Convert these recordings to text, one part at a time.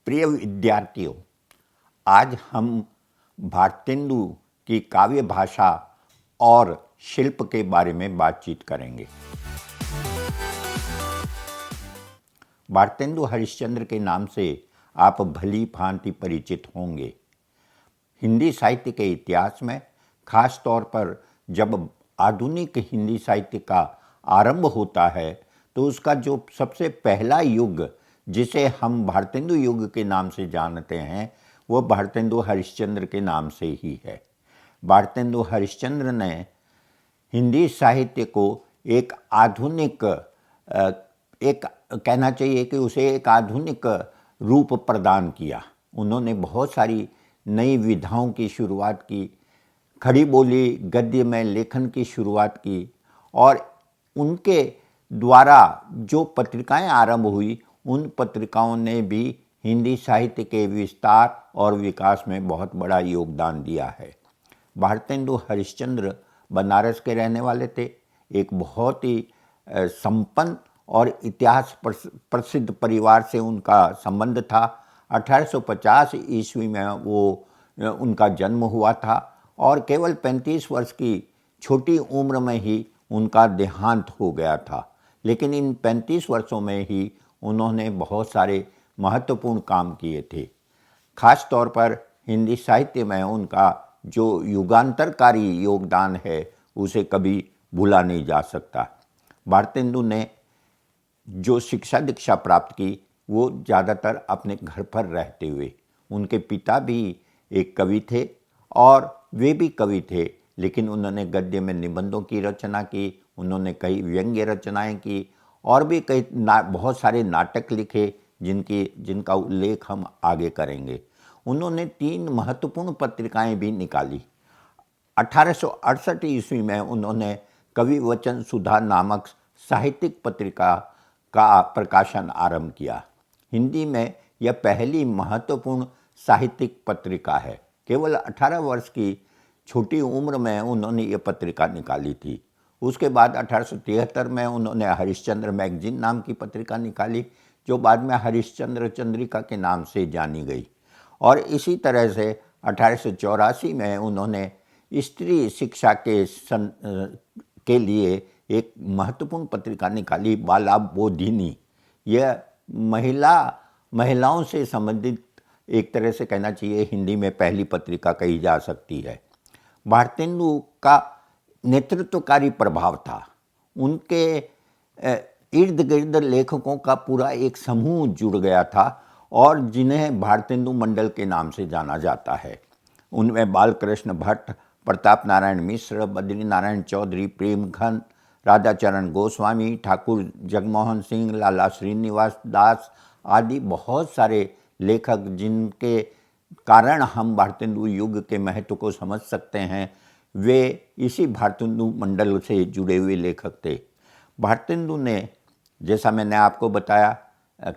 प्रिय विद्यार्थियों, आज हम भारतेंदु की काव्य भाषा और शिल्प के बारे में बातचीत करेंगे। भारतेंदु हरिश्चंद्र के नाम से आप भली भांति परिचित होंगे। हिंदी साहित्य के इतिहास में खास तौर पर जब आधुनिक हिंदी साहित्य का आरंभ होता है तो उसका जो सबसे पहला युग जिसे हम भारतेंदु युग के नाम से जानते हैं वो भारतेंदु हरिश्चंद्र के नाम से ही है। भारतेंदु हरिश्चंद्र ने हिंदी साहित्य को एक आधुनिक एक कहना चाहिए कि उसे एक आधुनिक रूप प्रदान किया। उन्होंने बहुत सारी नई विधाओं की शुरुआत की, खड़ी बोली गद्य में लेखन की शुरुआत की और उनके द्वारा जो पत्रिकाएं आरंभ हुई उन पत्रिकाओं ने भी हिंदी साहित्य के विस्तार और विकास में बहुत बड़ा योगदान दिया है। भारतेंदु हरिश्चंद्र बनारस के रहने वाले थे। एक बहुत ही संपन्न और इतिहास प्रसिद्ध परिवार से उनका संबंध था। 1850 ईस्वी में उनका जन्म हुआ था और केवल 35 वर्ष की छोटी उम्र में ही उनका देहांत हो गया था। लेकिन इन 35 वर्षों में ही उन्होंने बहुत सारे महत्वपूर्ण काम किए थे। खास तौर पर हिंदी साहित्य में उनका जो युगांतरकारी योगदान है उसे कभी भूला नहीं जा सकता। भारतेंदु ने जो शिक्षा दीक्षा प्राप्त की वो ज़्यादातर अपने घर पर रहते हुए। उनके पिता भी एक कवि थे और वे भी कवि थे, लेकिन उन्होंने गद्य में निबंधों की रचना की, उन्होंने कई व्यंग्य रचनाएं की और भी कई बहुत सारे नाटक लिखे जिनका उल्लेख हम आगे करेंगे। उन्होंने 3 महत्वपूर्ण पत्रिकाएं भी निकाली। 1868 ईस्वी में उन्होंने कवि वचन सुधा नामक साहित्यिक पत्रिका का प्रकाशन आरंभ किया। हिंदी में यह पहली महत्वपूर्ण साहित्यिक पत्रिका है। केवल 18 वर्ष की छोटी उम्र में उन्होंने ये पत्रिका निकाली थी। उसके बाद 1873 में उन्होंने हरिश्चंद्र मैगजीन नाम की पत्रिका निकाली जो बाद में हरिश्चंद्र चंद्रिका के नाम से जानी गई। और इसी तरह से 1884 में उन्होंने स्त्री शिक्षा के लिए एक महत्वपूर्ण पत्रिका निकाली, बाला बोधिनी। यह महिलाओं से संबंधित एक तरह से कहना चाहिए हिंदी में पहली पत्रिका कही जा सकती है। भारतेंदु का नेतृत्वकारी प्रभाव था। उनके इर्द गिर्द लेखकों का पूरा एक समूह जुड़ गया था और जिन्हें भारतेंदु मंडल के नाम से जाना जाता है। उनमें बालकृष्ण भट्ट, प्रताप नारायण मिश्र, बद्री नारायण चौधरी, प्रेमघन, राधाचरण गोस्वामी, ठाकुर जगमोहन सिंह, लाला श्रीनिवास दास आदि बहुत सारे लेखक जिनके कारण हम भारतेंदु युग के महत्व को समझ सकते हैं, वे इसी भारतेंदु मंडल से जुड़े हुए लेखक थे। भारतेंदु ने, जैसा मैंने आपको बताया,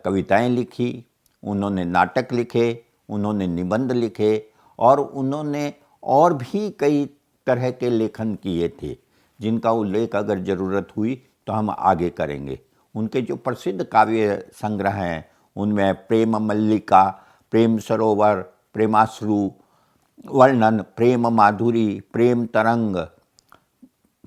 कविताएं लिखी, उन्होंने नाटक लिखे, उन्होंने निबंध लिखे और उन्होंने और भी कई तरह के लेखन किए थे जिनका उल्लेख अगर ज़रूरत हुई तो हम आगे करेंगे। उनके जो प्रसिद्ध काव्य संग्रह हैं उनमें प्रेम मल्लिका, प्रेम सरोवर, प्रेमाश्रु वर्णन, प्रेम माधुरी, प्रेम तरंग,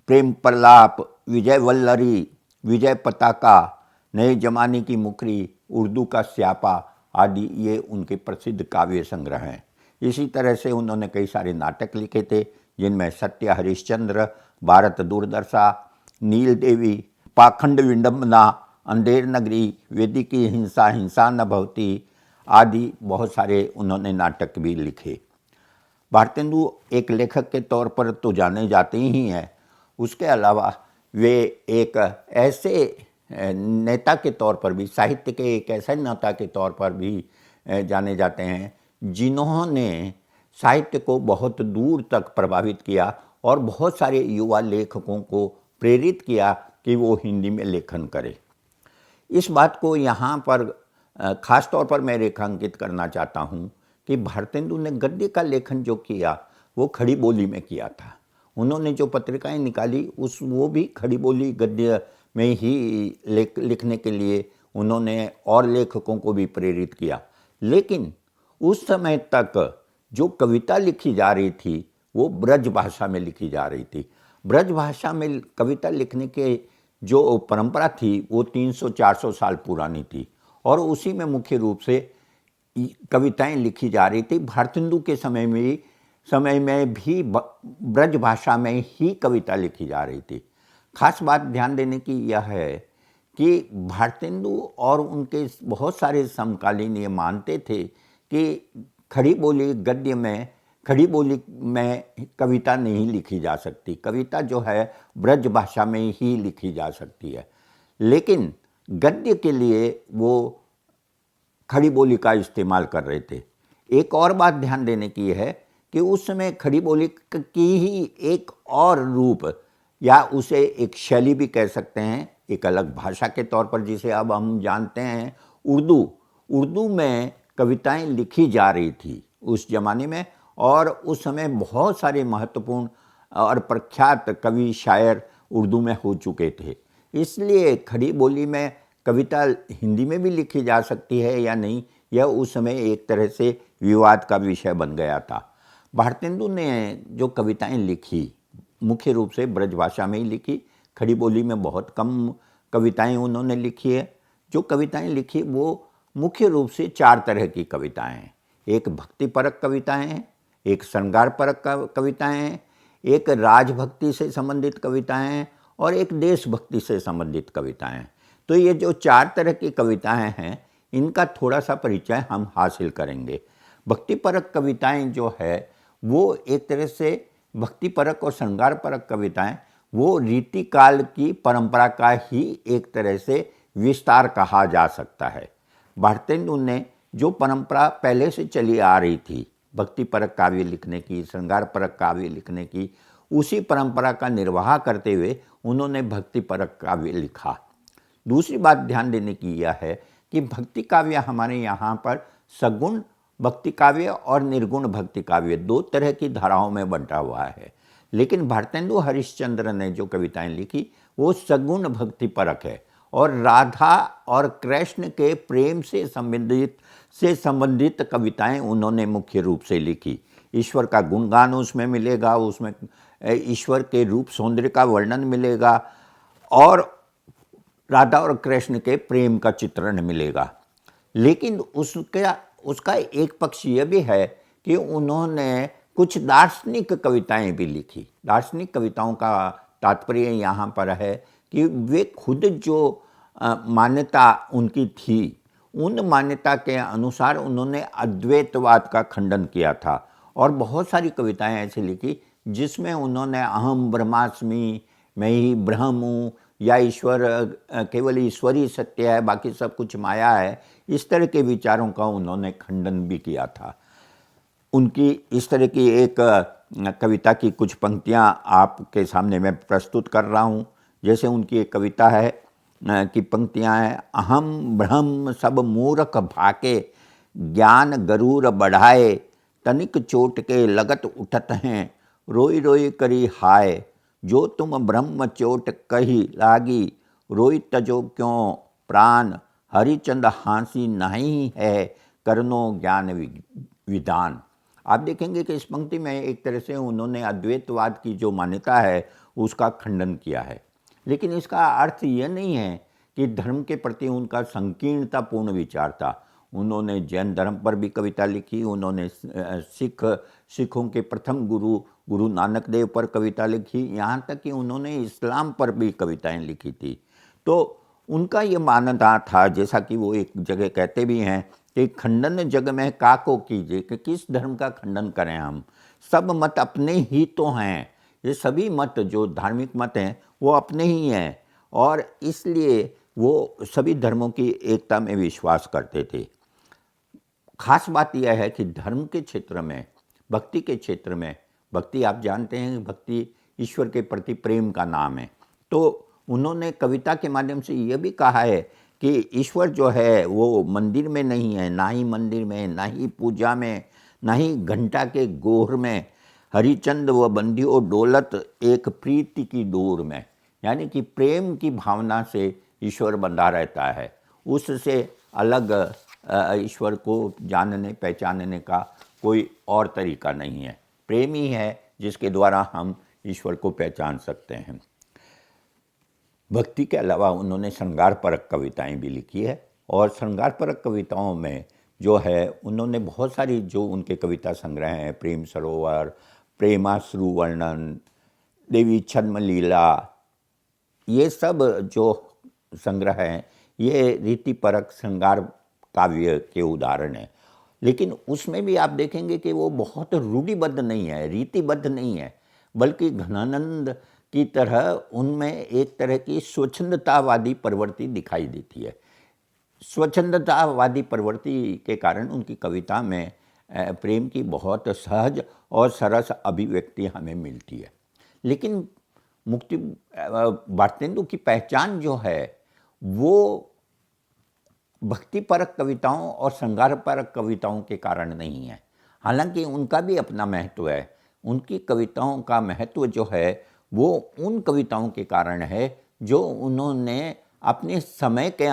प्रेम प्रलाप, विजय वल्लरी, विजय पताका, नए जमाने की मुखरी, उर्दू का स्यापा आदि ये उनके प्रसिद्ध काव्य संग्रह हैं। इसी तरह से उन्होंने कई सारे नाटक लिखे थे जिनमें सत्य हरिश्चंद्र, भारत दुर्दशा, नील देवी, पाखंड विडंबना, अंधेर नगरी, वेदिकी हिंसा, हिंसा न भवती आदि बहुत सारे उन्होंने नाटक भी लिखे। भारतेंदु एक लेखक के तौर पर तो जाने जाते ही हैं, उसके अलावा वे एक ऐसे नेता के तौर पर भी, साहित्य के एक ऐसे नेता के तौर पर भी जाने जाते हैं जिन्होंने साहित्य को बहुत दूर तक प्रभावित किया और बहुत सारे युवा लेखकों को प्रेरित किया कि वो हिंदी में लेखन करें। इस बात को यहाँ पर ख़ास तौर पर मैं रेखांकित करना चाहता हूँ कि भारतेंदु ने गद्य का लेखन जो किया वो खड़ी बोली में किया था। उन्होंने जो पत्रिकाएं निकाली वो भी खड़ी बोली गद्य में ही लिखने के लिए उन्होंने और लेखकों को भी प्रेरित किया। लेकिन उस समय तक जो कविता लिखी जा रही थी वो ब्रज भाषा में लिखी जा रही थी। ब्रज भाषा में कविता लिखने के जो परंपरा थी वो 300-400 साल पुरानी थी और उसी में मुख्य रूप से कविताएं लिखी जा रही थी। भारतेंदु के समय में भी ब्रज भाषा में ही कविता लिखी जा रही थी। खास बात ध्यान देने की यह है कि भारतेंदु और उनके बहुत सारे समकालीन ये मानते थे कि खड़ी बोली में कविता नहीं लिखी जा सकती, कविता जो है ब्रज भाषा में ही लिखी जा सकती है। लेकिन गद्य के लिए वो खड़ी बोली का इस्तेमाल कर रहे थे। एक और बात ध्यान देने की है कि उस समय खड़ी बोली की ही एक और रूप या उसे एक शैली भी कह सकते हैं, एक अलग भाषा के तौर पर, जिसे अब हम जानते हैं उर्दू में कविताएं लिखी जा रही थी उस जमाने में। और उस समय बहुत सारे महत्वपूर्ण और प्रख्यात कवि शायर उर्दू में हो चुके थे। इसलिए खड़ी बोली में कविता हिंदी में भी लिखी जा सकती है या नहीं, यह उस समय एक तरह से विवाद का विषय बन गया था। भारतेंदु ने जो कविताएं लिखी मुख्य रूप से ब्रज भाषा में ही लिखी, खड़ी बोली में बहुत कम कविताएं उन्होंने लिखी है। जो कविताएं लिखी वो मुख्य रूप से 4 तरह की कविताएं हैं। एक भक्तिपरक कविताएं हैं, एक श्रृंगारपरक कविताएं हैं, एक राजभक्ति से संबंधित कविताएं हैं और एक देशभक्ति से संबंधित कविताएं हैं। तो ये जो 4 तरह की कविताएं हैं इनका थोड़ा सा परिचय हम हासिल करेंगे। भक्तिपरक कविताएं जो है वो एक तरह से भक्तिपरक और श्रृंगारपरक कविताएं वो रीतिकाल की परंपरा का ही एक तरह से विस्तार कहा जा सकता है। भारतेंदु ने जो परंपरा पहले से चली आ रही थी भक्तिपरक काव्य लिखने की, श्रृंगारपरक काव्य लिखने की, उसी परंपरा का निर्वाह करते हुए उन्होंने भक्तिपरक काव्य लिखा। दूसरी बात ध्यान देने की यह है कि भक्ति काव्य हमारे यहाँ पर सगुण भक्ति काव्य और निर्गुण भक्ति काव्य 2 तरह की धाराओं में बंटा हुआ है। लेकिन भारतेंदु हरिश्चंद्र ने जो कविताएं लिखी वो सगुण भक्ति परक है और राधा और कृष्ण के प्रेम से संबंधित कविताएं उन्होंने मुख्य रूप से लिखी। ईश्वर का गुणगान उसमें मिलेगा, उसमें ईश्वर के रूप सौंदर्य का वर्णन मिलेगा और राधा और कृष्ण के प्रेम का चित्रण मिलेगा। लेकिन उसका एक पक्ष यह भी है कि उन्होंने कुछ दार्शनिक कविताएं भी लिखी। दार्शनिक कविताओं का तात्पर्य यहाँ पर है कि वे खुद जो मान्यता उनकी थी उन मान्यता के अनुसार उन्होंने अद्वैतवाद का खंडन किया था और बहुत सारी कविताएं ऐसी लिखी जिसमें उन्होंने अहम ब्रह्मास्मि, मैं ही ब्रह्म हूँ, या ईश्वर केवल ईश्वर ही सत्य है, बाकी सब कुछ माया है, इस तरह के विचारों का उन्होंने खंडन भी किया था। उनकी इस तरह की एक कविता की कुछ पंक्तियां आपके सामने मैं प्रस्तुत कर रहा हूं। जैसे उनकी एक कविता है की पंक्तियां हैं, अहम ब्रह्म सब मूर्ख भाके, ज्ञान गरूर बढ़ाए, तनिक चोट के लगत उठत हैं, रोई रोई करी हाय, जो तुम ब्रह्म चोट कही लागी, रोई तजो क्यों प्राण, हरिचंद हाँसी नहीं है, करनो ज्ञान विधान। आप देखेंगे कि इस पंक्ति में एक तरह से उन्होंने अद्वैतवाद की जो मान्यता है उसका खंडन किया है। लेकिन इसका अर्थ यह नहीं है कि धर्म के प्रति उनका संकीर्णतापूर्ण विचार था। उन्होंने जैन धर्म पर भी कविता लिखी, उन्होंने सिखों के प्रथम गुरु नानक देव पर कविता लिखी, यहाँ तक कि उन्होंने इस्लाम पर भी कविताएं लिखी थी। तो उनका ये मानना था, जैसा कि वो एक जगह कहते भी हैं कि खंडन जग में काको कीजिए, कि किस धर्म का खंडन करें हम, सब मत अपने ही तो हैं। ये सभी मत जो धार्मिक मत हैं वो अपने ही हैं और इसलिए वो सभी धर्मों की एकता में विश्वास करते थे। खास बात यह है कि धर्म के क्षेत्र में, भक्ति के क्षेत्र में, भक्ति आप जानते हैं, भक्ति ईश्वर के प्रति प्रेम का नाम है। तो उन्होंने कविता के माध्यम से यह भी कहा है कि ईश्वर जो है वो मंदिर में नहीं है, ना ही मंदिर में, ना ही पूजा में, ना ही घंटा के गोहर में, हरिचंद व बंधियो डोलत एक प्रीति की डोर में, यानी कि प्रेम की भावना से ईश्वर बंधा रहता है, उससे अलग ईश्वर को जानने पहचानने का कोई और तरीका नहीं है। प्रेम ही है जिसके द्वारा हम ईश्वर को पहचान सकते हैं। भक्ति के अलावा उन्होंने श्रृंगारपरक कविताएं भी लिखी है, और श्रृंगारपरक कविताओं में जो है उन्होंने बहुत सारी जो उनके कविता संग्रह हैं, प्रेम सरोवर, प्रेमाश्रु वर्णन, देवी छद्म लीला, ये सब जो संग्रह हैं ये रीतिपरक श्रृंगार काव्य के उदाहरण हैं। लेकिन उसमें भी आप देखेंगे कि वो बहुत रूढ़िबद्ध नहीं है, रीतिबद्ध नहीं है, बल्कि घनानंद की तरह उनमें एक तरह की स्वच्छंदतावादी प्रवृत्ति दिखाई देती है। स्वच्छंदतावादी प्रवृत्ति के कारण उनकी कविता में प्रेम की बहुत सहज और सरस अभिव्यक्ति हमें मिलती है। लेकिन मुक्ति भारतेंदु की पहचान जो है वो भक्तिपरक कविताओं और श्रृंगारपरक कविताओं के कारण नहीं है। हालांकि उनका भी अपना महत्व है। उनकी कविताओं का महत्व जो है वो उन कविताओं के कारण है जो उन्होंने अपने समय के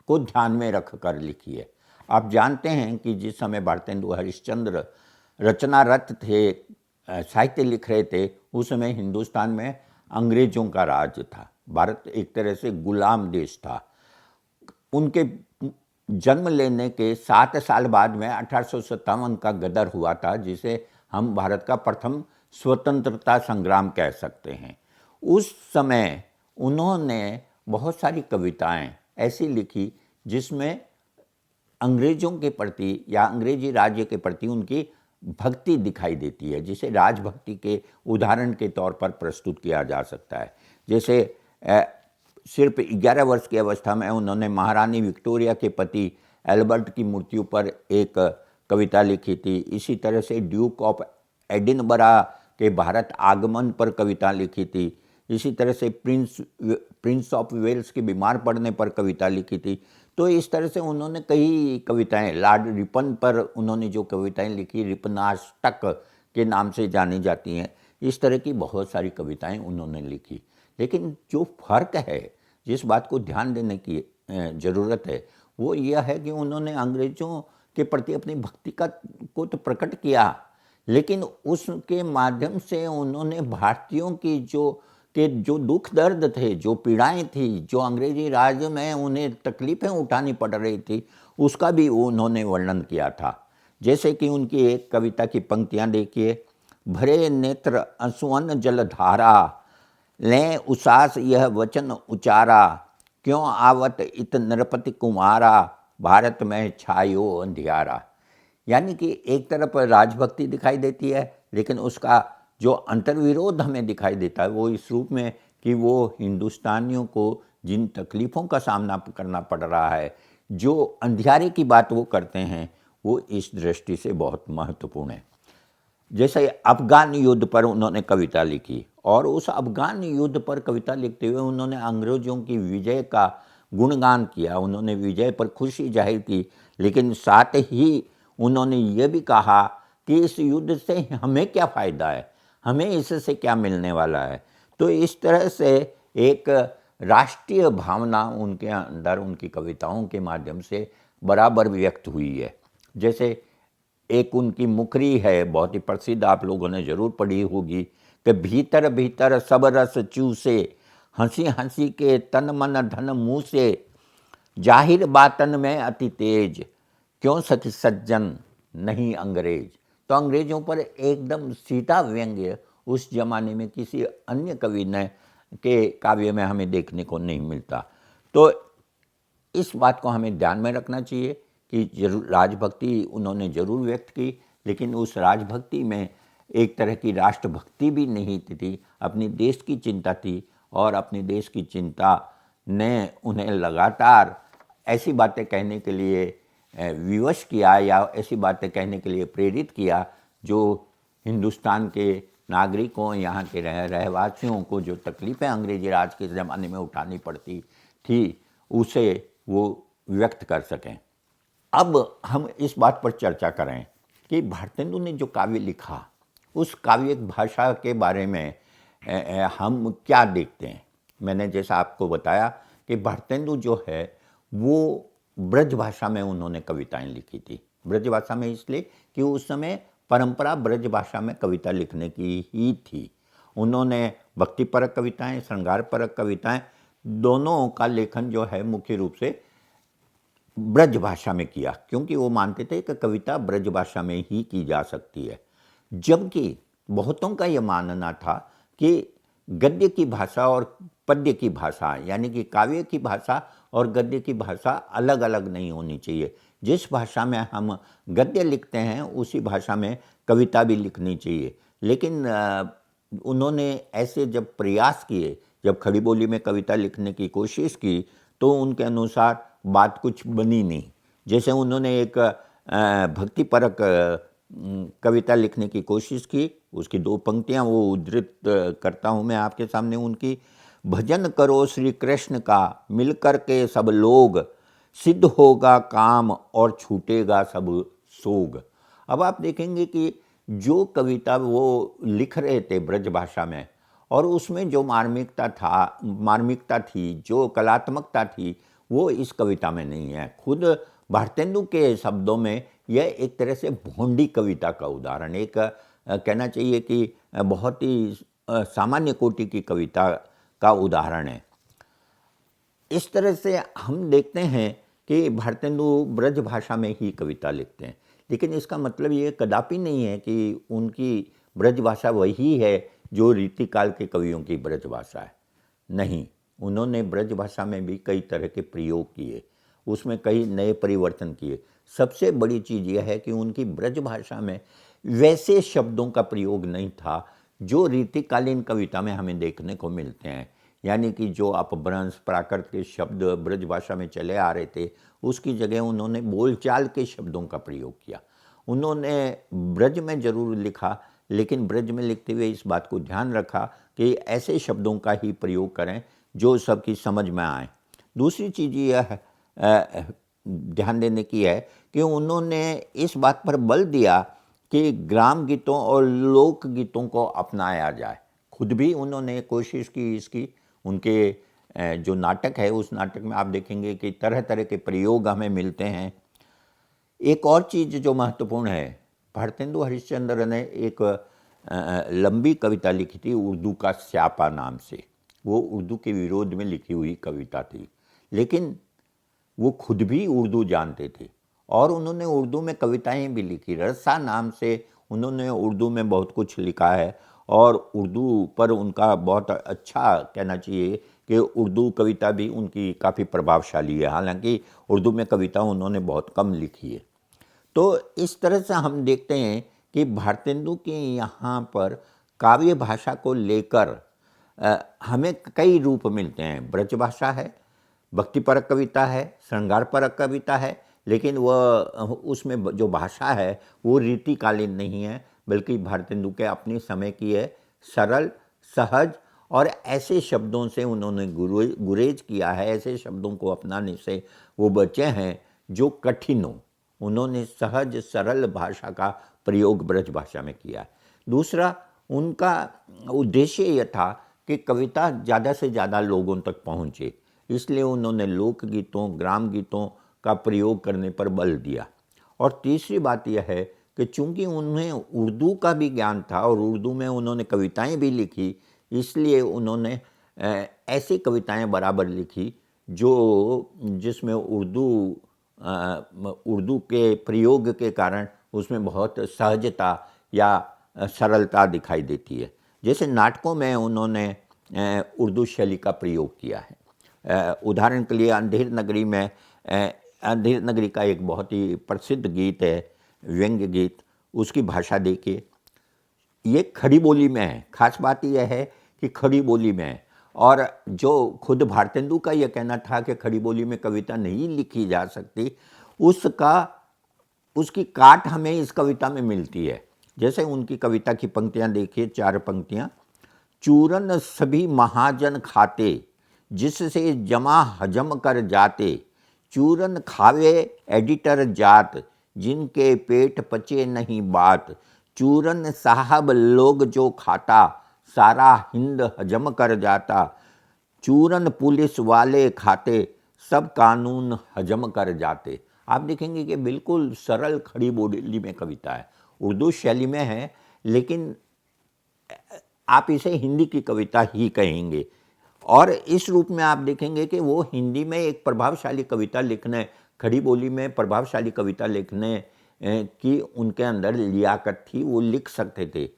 को ध्यान में रख कर लिखी है। आप जानते हैं कि जिस समय भारतेंदु हरिश्चंद्र रचनारत थे, साहित्य लिख रहे थे, उस समय हिंदुस्तान में अंग्रेजों का राज था। भारत एक तरह से गुलाम देश था। उनके जन्म लेने के 7 साल बाद में 1857 का गदर हुआ था, जिसे हम भारत का प्रथम स्वतंत्रता संग्राम कह सकते हैं। उस समय उन्होंने बहुत सारी कविताएं ऐसी लिखी जिसमें अंग्रेजों के प्रति या अंग्रेजी राज्य के प्रति उनकी भक्ति दिखाई देती है, जिसे राजभक्ति के उदाहरण के तौर पर प्रस्तुत किया जा सकता है। जैसे सिर्फ 11 वर्ष की अवस्था में उन्होंने महारानी विक्टोरिया के पति एल्बर्ट की मृत्यु पर एक कविता लिखी थी। इसी तरह से ड्यूक ऑफ एडिनबरा के भारत आगमन पर कविता लिखी थी। इसी तरह से प्रिंस ऑफ वेल्स के बीमार पड़ने पर कविता लिखी थी। तो इस तरह से उन्होंने कई कविताएं, लॉर्ड रिपन पर उन्होंने जो कविताएं लिखी, रिपनाष्टक के नाम से जानी जाती हैं, इस तरह की बहुत सारी कविताएं उन्होंने लिखी। लेकिन जो फर्क है, जिस बात को ध्यान देने की ज़रूरत है, वो यह है कि उन्होंने अंग्रेज़ों के प्रति अपनी भक्ति को तो प्रकट किया, लेकिन उसके माध्यम से उन्होंने भारतीयों की जो दुख दर्द थे, जो पीड़ाएं थी, जो अंग्रेजी राज में उन्हें तकलीफ़ें उठानी पड़ रही थी, उसका भी उन्होंने वर्णन किया था। जैसे कि उनकी एक कविता की पंक्तियां देखिए, भरे नेत्र अंसुअन जलधारा, लें उसास यह वचन उचारा, क्यों आवत इत नरपति कुमारा, भारत में छायो अंधियारा। यानी कि एक तरफ राजभक्ति दिखाई देती है, लेकिन उसका जो अंतर्विरोध हमें दिखाई देता है वो इस रूप में कि वो हिंदुस्तानियों को जिन तकलीफ़ों का सामना करना पड़ रहा है, जो अंधियारे की बात वो करते हैं, वो इस दृष्टि से बहुत महत्वपूर्ण है। जैसे अफ़गान युद्ध पर उन्होंने कविता लिखी, और उस अफ़गान युद्ध पर कविता लिखते हुए उन्होंने अंग्रेज़ों की विजय का गुणगान किया, उन्होंने विजय पर खुशी जाहिर की, लेकिन साथ ही उन्होंने ये भी कहा कि इस युद्ध से हमें क्या फ़ायदा है, हमें इससे क्या मिलने वाला है। तो इस तरह से एक राष्ट्रीय भावना उनके अंदर उनकी कविताओं के माध्यम से बराबर व्यक्त हुई है। जैसे एक उनकी मुखरी है, बहुत ही प्रसिद्ध, आप लोगों ने ज़रूर पढ़ी होगी, कि भीतर भीतर सब रस चूसे, हंसी हंसी के तन मन धन मुँह से, जाहिर बातन में अति तेज, क्यों सखी सज्जन नहीं अंग्रेज। तो अंग्रेज़ों पर एकदम सीधा व्यंग्य उस जमाने में किसी अन्य कवि ने के काव्य में हमें देखने को नहीं मिलता। तो इस बात को हमें ध्यान में रखना चाहिए कि जरूर राजभक्ति उन्होंने ज़रूर व्यक्त की, लेकिन उस राजभक्ति में एक तरह की राष्ट्रभक्ति भी नहीं थी, अपनी देश की चिंता थी, और अपने देश की चिंता ने उन्हें लगातार ऐसी बातें कहने के लिए विवश किया, या ऐसी बातें कहने के लिए प्रेरित किया जो हिंदुस्तान के नागरिकों, यहाँ के रहवासियों को जो तकलीफ़ें अंग्रेजी राज के ज़माने में उठानी पड़ती थी, उसे वो व्यक्त कर सकें। अब हम इस बात पर चर्चा करें कि भारतेंदु ने जो काव्य लिखा, उस काव्य भाषा के बारे में हम क्या देखते हैं। मैंने जैसा आपको बताया कि भारतेंदु जो है वो ब्रज भाषा में उन्होंने कविताएं लिखी थी। ब्रज भाषा में इसलिए कि उस समय परंपरा ब्रज भाषा में कविता लिखने की ही थी। उन्होंने भक्तिपरक कविताएं, श्रृंगारपरक कविताएं, दोनों का लेखन जो है मुख्य रूप से ब्रज भाषा में किया, क्योंकि वो मानते थे कि कविता ब्रज भाषा में ही की जा सकती है। जबकि बहुतों का यह मानना था कि गद्य की भाषा और पद्य की भाषा, यानी कि काव्य की भाषा और गद्य की भाषा अलग अलग नहीं होनी चाहिए। जिस भाषा में हम गद्य लिखते हैं उसी भाषा में कविता भी लिखनी चाहिए। लेकिन उन्होंने ऐसे जब प्रयास किए, जब खड़ी बोली में कविता लिखने की कोशिश की, तो उनके अनुसार बात कुछ बनी नहीं। जैसे उन्होंने एक भक्तिपरक कविता लिखने की कोशिश की, उसकी 2 पंक्तियां वो उद्धृत करता हूं मैं आपके सामने उनकी। भजन करो श्री कृष्ण का मिलकर के सब लोग, सिद्ध होगा काम और छूटेगा सब सोग। अब आप देखेंगे कि जो कविता वो लिख रहे थे ब्रज भाषा में, और उसमें जो मार्मिकता थी, जो कलात्मकता थी, वो इस कविता में नहीं है। खुद भारतेंदु के शब्दों में यह एक तरह से भोंडी कविता का उदाहरण, एक कहना चाहिए कि बहुत ही सामान्य कोटि की कविता का उदाहरण है। इस तरह से हम देखते हैं कि भारतेंदु ब्रज भाषा में ही कविता लिखते हैं, लेकिन इसका मतलब ये कदापि नहीं है कि उनकी ब्रज भाषा वही है जो रीतिकाल के कवियों की ब्रज भाषा है। नहीं, उन्होंने ब्रज भाषा में भी कई तरह के प्रयोग किए, उसमें कई नए परिवर्तन किए। सबसे बड़ी चीज़ यह है कि उनकी ब्रज भाषा में वैसे शब्दों का प्रयोग नहीं था जो रीतिकालीन कविता में हमें देखने को मिलते हैं। यानी कि जो अपभ्रंश, प्राकृत के शब्द ब्रज भाषा में चले आ रहे थे, उसकी जगह उन्होंने बोलचाल के शब्दों का प्रयोग किया। उन्होंने ब्रज में जरूर लिखा, लेकिन ब्रज में लिखते हुए इस बात को ध्यान रखा कि ऐसे शब्दों का ही प्रयोग करें जो सबकी समझ में आए। दूसरी चीज़ यह ध्यान देने की है कि उन्होंने इस बात पर बल दिया कि ग्राम गीतों और लोक गीतों को अपनाया जाए। खुद भी उन्होंने कोशिश की इसकी। उनके जो नाटक है, उस नाटक में आप देखेंगे कि तरह तरह के प्रयोग हमें मिलते हैं। एक और चीज़ जो महत्वपूर्ण है, भारतेंदु हरिश्चंद्र ने एक लंबी कविता लिखी थी उर्दू का स्यापा नाम से। वो उर्दू के विरोध में लिखी हुई कविता थी, लेकिन वो खुद भी उर्दू जानते थे और उन्होंने उर्दू में कविताएं भी लिखी। रस्सा नाम से उन्होंने उर्दू में बहुत कुछ लिखा है और उर्दू पर उनका बहुत अच्छा, कहना चाहिए कि उर्दू कविता भी उनकी काफ़ी प्रभावशाली है। हालांकि उर्दू में कविता उन्होंने बहुत कम लिखी है। तो इस तरह से हम देखते हैं कि भारतेंदु के यहाँ पर काव्य भाषा को लेकर हमें कई रूप मिलते हैं। ब्रज भाषा है, भक्तिपरक कविता है, श्रृंगारपरक कविता है, लेकिन वह उसमें जो भाषा है वो रीतिकालीन नहीं है, बल्कि भारतेंदु के अपने समय की है। सरल, सहज और ऐसे शब्दों से उन्होंने गुरेज किया है, ऐसे शब्दों को अपनाने से वो बचे हैं जो कठिन हो। उन्होंने सहज सरल भाषा का प्रयोग ब्रज भाषा में किया है। दूसरा, उनका उद्देश्य यह था कि कविता ज़्यादा से ज़्यादा लोगों तक पहुँचे, इसलिए उन्होंने लोकगीतों, ग्राम गीतों का प्रयोग करने पर बल दिया। और तीसरी बात यह है कि चूंकि उन्हें उर्दू का भी ज्ञान था और उर्दू में उन्होंने कविताएं भी लिखी, इसलिए उन्होंने ऐसी कविताएं बराबर लिखी जिसमें उर्दू के प्रयोग के कारण उसमें बहुत सहजता या सरलता दिखाई देती है। जैसे नाटकों में उन्होंने उर्दू शैली का प्रयोग किया है। उदाहरण के लिए अंधेर नगरी का एक बहुत ही प्रसिद्ध गीत है, व्यंग्य गीत, उसकी भाषा देखिए। ये खड़ी बोली में है। खास बात यह है कि खड़ी बोली में है, और जो खुद भारतेंदु का यह कहना था कि खड़ी बोली में कविता नहीं लिखी जा सकती, उसकी काट हमें इस कविता में मिलती है। जैसे उनकी कविता की पंक्तियां देखिए, 4 पंक्तियां। चूरन सभी महाजन खाते, जिससे जमा हजम कर जाते, चूरन खावे एडिटर जात, जिनके पेट पचे नहीं बात, चूरन साहब लोग जो खाता, सारा हिंद हजम कर जाता, चूरन पुलिस वाले खाते, सब कानून हजम कर जाते। आप देखेंगे कि बिल्कुल सरल खड़ी बोली में कविता है, उर्दू शैली में है, लेकिन आप इसे हिंदी की कविता ही कहेंगे। और इस रूप में आप देखेंगे कि वो हिंदी में एक प्रभावशाली कविता लिखने, खड़ी बोली में प्रभावशाली कविता लिखने की उनके अंदर लियाकत थी, वो लिख सकते थे।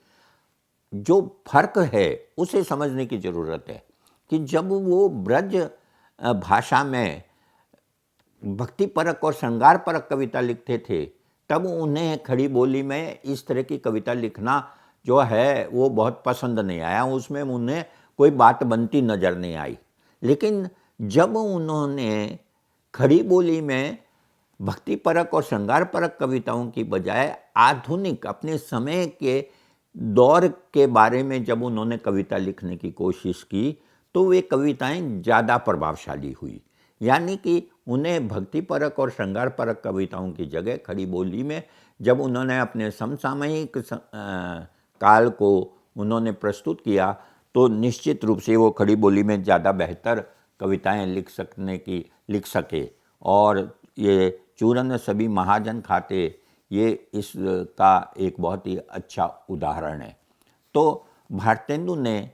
जो फर्क है उसे समझने की ज़रूरत है कि जब वो ब्रज भाषा में भक्तिपरक और श्रृंगारपरक कविता लिखते थे, तब उन्हें खड़ी बोली में इस तरह की कविता लिखना जो है वो बहुत पसंद नहीं आया, उसमें उन्हें कोई बात बनती नज़र नहीं आई। लेकिन जब उन्होंने खड़ी बोली में भक्तिपरक और श्रृंगारपरक कविताओं की बजाय आधुनिक अपने समय के दौर के बारे में जब उन्होंने कविता लिखने की कोशिश की, तो वे कविताएं ज़्यादा प्रभावशाली हुई। यानी कि उन्हें भक्तिपरक और श्रृंगारपरक कविताओं की जगह खड़ी बोली में जब उन्होंने अपने समसामयिक काल को उन्होंने प्रस्तुत किया, तो निश्चित रूप से वो खड़ी बोली में ज़्यादा बेहतर कविताएं लिख सके। और ये चूरन सभी महाजन खाते, ये इसका एक बहुत ही अच्छा उदाहरण है। तो भारतेंदु ने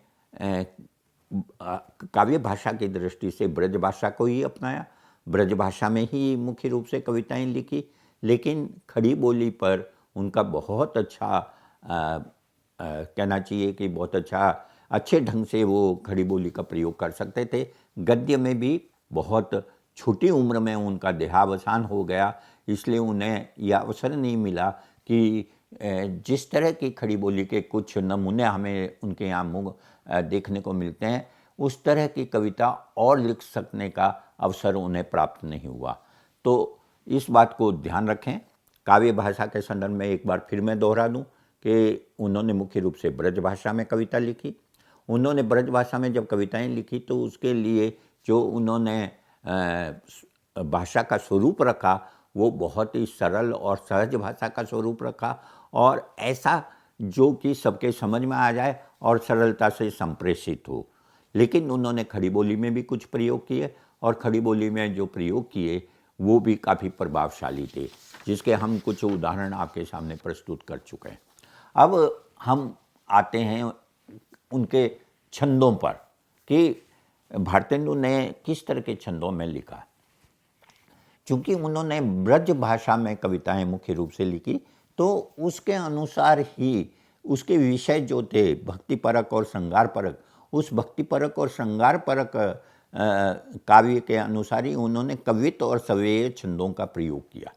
काव्य भाषा की दृष्टि से ब्रज भाषा को ही अपनाया, ब्रज भाषा में ही मुख्य रूप से कविताएं लिखी, लेकिन खड़ी बोली पर उनका बहुत अच्छा कहना चाहिए कि बहुत अच्छे ढंग से वो खड़ी बोली का प्रयोग कर सकते थे। गद्य में भी बहुत छोटी उम्र में उनका देहावसान हो गया, इसलिए उन्हें यह अवसर नहीं मिला कि जिस तरह की खड़ी बोली के कुछ नमूने हमें उनके यहाँ देखने को मिलते हैं, उस तरह की कविता और लिख सकने का अवसर उन्हें प्राप्त नहीं हुआ। तो इस बात को ध्यान रखें। काव्य भाषा के संदर्भ में एक बार फिर मैं दोहरा दूं कि उन्होंने मुख्य रूप से ब्रज भाषा में कविता लिखी। उन्होंने ब्रज भाषा में जब कविताएं लिखी तो उसके लिए जो उन्होंने भाषा का स्वरूप रखा, वो बहुत ही सरल और सहज भाषा का स्वरूप रखा, और ऐसा जो कि सबके समझ में आ जाए और सरलता से संप्रेषित हो। लेकिन उन्होंने खड़ी बोली में भी कुछ प्रयोग किए, और खड़ी बोली में जो प्रयोग किए वो भी काफ़ी प्रभावशाली थे, जिसके हम कुछ उदाहरण आपके सामने प्रस्तुत कर चुके हैं। अब हम आते हैं उनके छंदों पर कि भारतेंदु ने किस तरह के छंदों में लिखा। चूँकि उन्होंने ब्रज भाषा में कविताएं मुख्य रूप से लिखी, तो उसके अनुसार ही उसके विषय जो थे भक्तिपरक और श्रृंगारपरक, उस भक्तिपरक और श्रृंगारपरक काव्य के अनुसार ही उन्होंने कवित्व और सवेय छंदों का प्रयोग किया।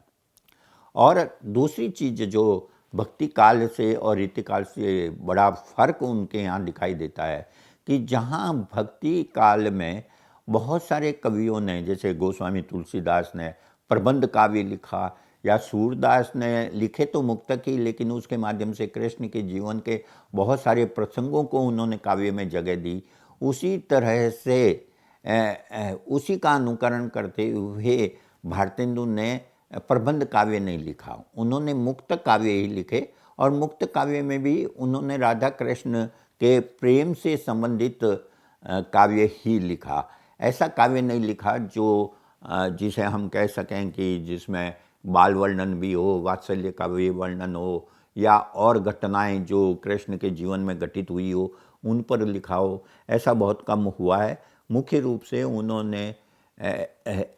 और दूसरी चीज़ जो भक्ति काल से और रीतिकाल से बड़ा फर्क उनके यहाँ दिखाई देता है कि जहाँ भक्ति काल में बहुत सारे कवियों ने, जैसे गोस्वामी तुलसीदास ने प्रबंध काव्य लिखा, या सूरदास ने लिखे तो मुक्तक ही, लेकिन उसके माध्यम से कृष्ण के जीवन के बहुत सारे प्रसंगों को उन्होंने काव्य में जगह दी। उसी तरह से उसी का अनुकरण करते हुए भारतेंदु ने प्रबंध काव्य नहीं लिखा, उन्होंने मुक्त काव्य ही लिखे। और मुक्त काव्य में भी उन्होंने राधा कृष्ण के प्रेम से संबंधित काव्य ही लिखा। ऐसा काव्य नहीं लिखा जो जिसे हम कह सकें कि जिसमें बाल वर्णन भी हो, वात्सल्य का भी वर्णन हो, या और घटनाएं जो कृष्ण के जीवन में घटित हुई हो उन पर लिखा हो। ऐसा बहुत कम हुआ है। मुख्य रूप से उन्होंने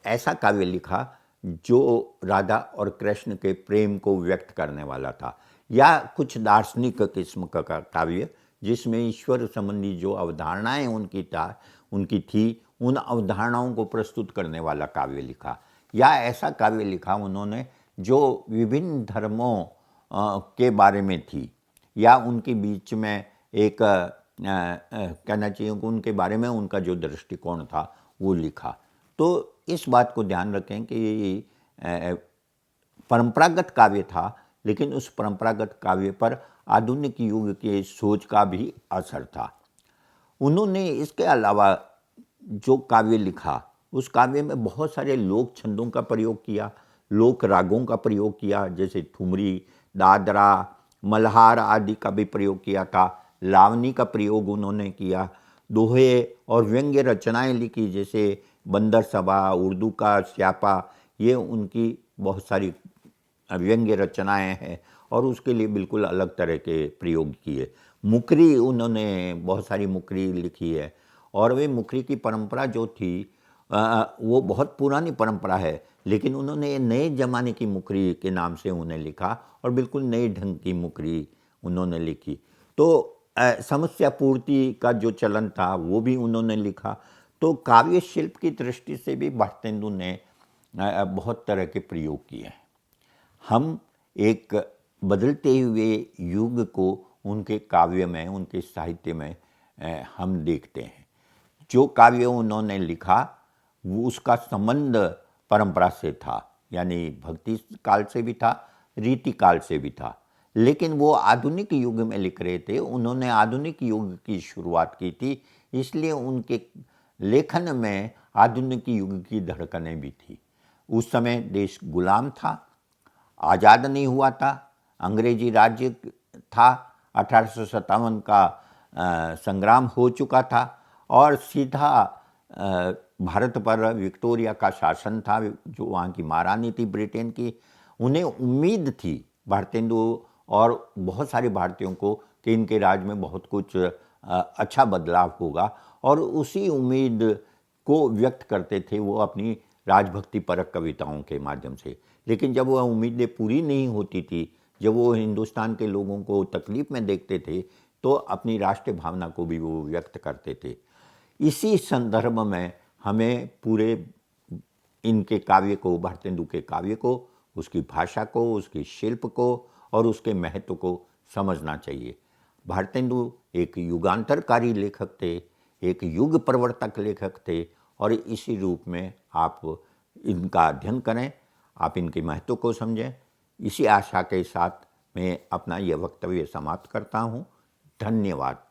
ऐसा काव्य लिखा जो राधा और कृष्ण के प्रेम को व्यक्त करने वाला था, या कुछ दार्शनिक किस्म का काव्य जिसमें ईश्वर संबंधी जो अवधारणाएं उनकी थी, उन अवधारणाओं को प्रस्तुत करने वाला काव्य लिखा। या ऐसा काव्य लिखा उन्होंने जो विभिन्न धर्मों के बारे में थी, या उनके बीच में एक कहना चाहिए कि उनके बारे में उनका जो दृष्टिकोण था वो लिखा। तो इस बात को ध्यान रखें कि परंपरागत काव्य था, लेकिन उस परंपरागत काव्य पर आधुनिक युग के सोच का भी असर था। उन्होंने इसके अलावा जो काव्य लिखा, उस काव्य में बहुत सारे लोक छंदों का प्रयोग किया, लोक रागों का प्रयोग किया, जैसे ठुमरी, दादरा, मल्हार आदि का भी प्रयोग किया था। लावनी का प्रयोग उन्होंने किया। दोहे और व्यंग्य रचनाएं लिखी, जैसे बंदर सभा, उर्दू का स्यापा, ये उनकी बहुत सारी व्यंग्य रचनाएं हैं और उसके लिए बिल्कुल अलग तरह के प्रयोग किए। मुकरी, उन्होंने बहुत सारी मुकरी लिखी है और वे मुकरी की परंपरा जो थी वो बहुत पुरानी परंपरा है, लेकिन उन्होंने नए ज़माने की मुकरी के नाम से उन्हें लिखा और बिल्कुल नए ढंग की मुकरी उन्होंने लिखी। तो समस्या पूर्ति का जो चलन था वो भी उन्होंने लिखा। तो काव्य शिल्प की दृष्टि से भी भारतेंदु ने बहुत तरह के प्रयोग किए हैं। हम एक बदलते हुए युग को उनके काव्य में, उनके साहित्य में हम देखते हैं। जो काव्य उन्होंने लिखा वो उसका संबंध परंपरा से था, यानी भक्ति काल से भी था, रीति काल से भी था, लेकिन वो आधुनिक युग में लिख रहे थे। उन्होंने आधुनिक युग की शुरुआत की थी, इसलिए उनके लेखन में आधुनिक युग की धड़कनें भी थी। उस समय देश गुलाम था, आज़ाद नहीं हुआ था, अंग्रेजी राज्य था, 1857 का संग्राम हो चुका था और सीधा भारत पर विक्टोरिया का शासन था, जो वहाँ की महारानी थी ब्रिटेन की। उन्हें उम्मीद थी, भारतेंदु और बहुत सारे भारतीयों को, कि इनके राज में बहुत कुछ अच्छा बदलाव होगा और उसी उम्मीद को व्यक्त करते थे वो अपनी राजभक्ति परक कविताओं के माध्यम से। लेकिन जब वह उम्मीदें पूरी नहीं होती थी, जब वो हिंदुस्तान के लोगों को तकलीफ में देखते थे, तो अपनी राष्ट्रीय भावना को भी वो व्यक्त करते थे। इसी संदर्भ में हमें पूरे इनके काव्य को, भारतेंदु के काव्य को, उसकी भाषा को, उसके शिल्प को और उसके महत्व को समझना चाहिए। भारतेंदु एक युगांतरकारी लेखक थे, एक युग प्रवर्तक लेखक थे और इसी रूप में आप इनका अध्ययन करें, आप इनके महत्व को समझें। इसी आशा के साथ मैं अपना यह वक्तव्य समाप्त करता हूँ। धन्यवाद।